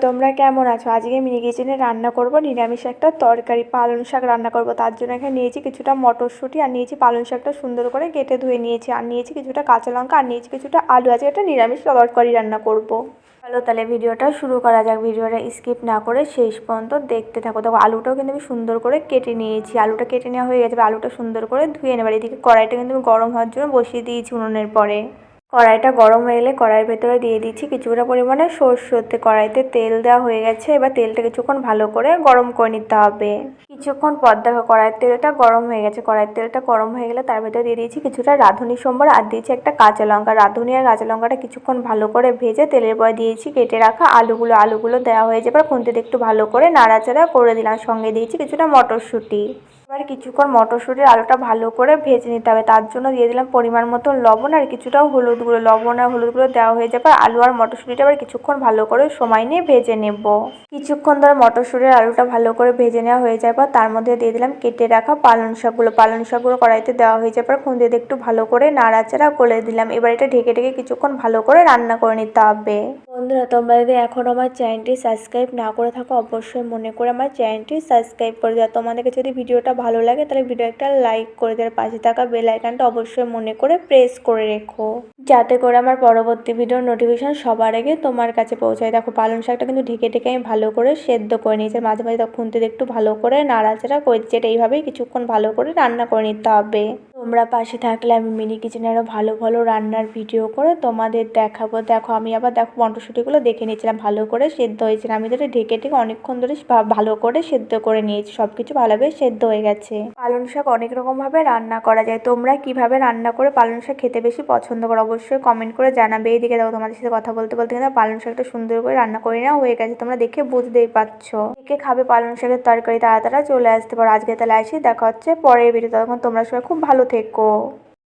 তোমরা কেমন আছো? আজকে মিনি কিচেনে রান্না করব নিরামিষ একটা তরকারি, পালং শাক রান্না করব। তার জন্য এখানে নিয়েছি কিছুটা মটরশুঁটি, আর নিয়েছি পালং শাকটা সুন্দর করে কেটে ধুয়ে নিয়েছি, আর নিয়েছি কিছুটা কাঁচা লঙ্কা, আর নিয়েছি কিছুটা আলু। আজকে একটা নিরামিষ তরকারি রান্না করব। চলো তাহলে ভিডিওটা শুরু করা যাক। ভিডিওটা স্কিপ না করে শেষ পর্যন্ত দেখতে থাকো। দেখো আলুটাও কিন্তু আমি সুন্দর করে কেটে নিয়েছি। আলুটা কেটে নেওয়া হয়ে গেছে, আলুটা সুন্দর করে ধুয়ে নেবার। এদিকে কড়াইটা কিন্তু আমি গরম হওয়ার জন্য বসিয়ে দিয়েছি উনুনের পরে। কড়াইটা গরম হয়ে এলে কড়াইয়ের ভেতরে দিয়ে দিচ্ছি কিছুটা পরিমাণে সরষে তেল। কড়াইতে তেল দেওয়া হয়ে গেছে, এবার তেলটা কিছুক্ষণ ভালো করে গরম করে নিতে হবে। কিছুক্ষণ পর দেখো কড়াইয়ের তেলটা গরম হয়ে গেছে। কড়াইয়ের তেলটা গরম হয়ে গেলে তার ভেতরে দিয়ে দিয়েছি কিছুটা রাঁধুনি সম্বর, আর দিয়েছি একটা কাঁচা লঙ্কা। রাঁধুনি আর কাঁচা লঙ্কাটা কিছুক্ষণ ভালো করে ভেজে তেলের পরে দিয়েছি কেটে রাখা আলুগুলো দেওয়া হয়ে যাবে। খুন্তিতে একটু ভালো করে নাড়াচাড়া করে দিলাম। সঙ্গে দিয়েছি কিছুটা মটরশুঁটি। এবার কিছুক্ষণ মটরশুঁটির আলুটা ভালো করে ভেজে নিতে হবে। তার জন্য দিয়ে দিলাম পরিমাণ মতো লবণ, আর কিছুটা হলুদ গুঁড়ো। লবণ আর হলুদ গুঁড়ো দেওয়া হয়ে যাবে। আলু আর মটরশুঁটিটা এবার কিছুক্ষণ ভালো করে সময় নিয়ে ভেজে নেব। কিছুক্ষণ ধরে মটরশুঁটির আলুটা ভালো করে ভেজে নেওয়া হয়ে যাওয়ার পর তার মধ্যে দিয়ে দিলাম কেটে রাখা পালং শাকগুলো কড়াইতে দেওয়া হয়ে যাওয়ার পর খুন্তিতে একটু ভালো করে নাড়াচাড়া করে দিলাম। এবার এটা ঢেকে ঢেকে কিছুক্ষণ ভালো করে রান্না করে নিতে হবে। বন্ধুরা, তোমরা যদি এখন আমার চ্যানেলটি সাবস্ক্রাইব না করে থাকো অবশ্যই মনে করে আমার চ্যানেলটি সাবস্ক্রাইব করে দেওয়া। তোমাদেরকে যদি ভিডিওটা ভালো লাগে তাহলে ভিডিও একটা লাইক করে দেওয়ার, পাশে থাকা বেল আইকনটা অবশ্যই মনে করে প্রেস করে রেখো, যাতে করে আমার পরবর্তী ভিডিওর নোটিফিকেশন সবার আগে তোমার কাছে পৌঁছায়। দেখো পালং শাকটা কিন্তু ঢেকে ঢেকে আমি ভালো করে সেদ্ধ করে নিয়েছি। মাঝে মাঝে তখন খুন্তিতে একটু ভালো করে নাড়াচাড়া করছি। এটা এইভাবেই কিছুক্ষণ ভালো করে রান্না করে নিতে হবে। তোমরা পাশে থাকলে আমি মিনি কিচেনে আরও ভালো ভালো রান্নার ভিডিও করে তোমাদের দেখাবো। দেখো আমি আবার দেখো মটরশুঁটিগুলো দেখে নিয়েছিলাম ভালো করে সেদ্ধ হয়েছিল। আমি ধরে ঢেকে ঢেকে অনেকক্ষণ ধরে ভালো করে সেদ্ধ করে নিয়েছি। সব কিছু ভালোভাবে সেদ্ধ হয়ে গেছে। পালং শাক অনেক রকমভাবে রান্না করা যায়। তোমরা কিভাবে রান্না করে পালং শাক খেতে বেশি পছন্দ করো অবশ্যই কমেন্ট করে জানাবে। এইদিকে দেখো তোমাদের সাথে কথা বলতে বলতে কিন্তু পালং শাকটা সুন্দর করে রান্না করে নেওয়া হয়ে গেছে। তোমরা দেখে বুঝতেই পারছো। কে খাবে পালং শাকের তরকারি তাড়াতাড়ি চলে আসতে পারো। আজকে তাহলে আসি, দেখা হচ্ছে পরের ভিডিও। তখন তোমরা সবাই খুব ভালো থেকো।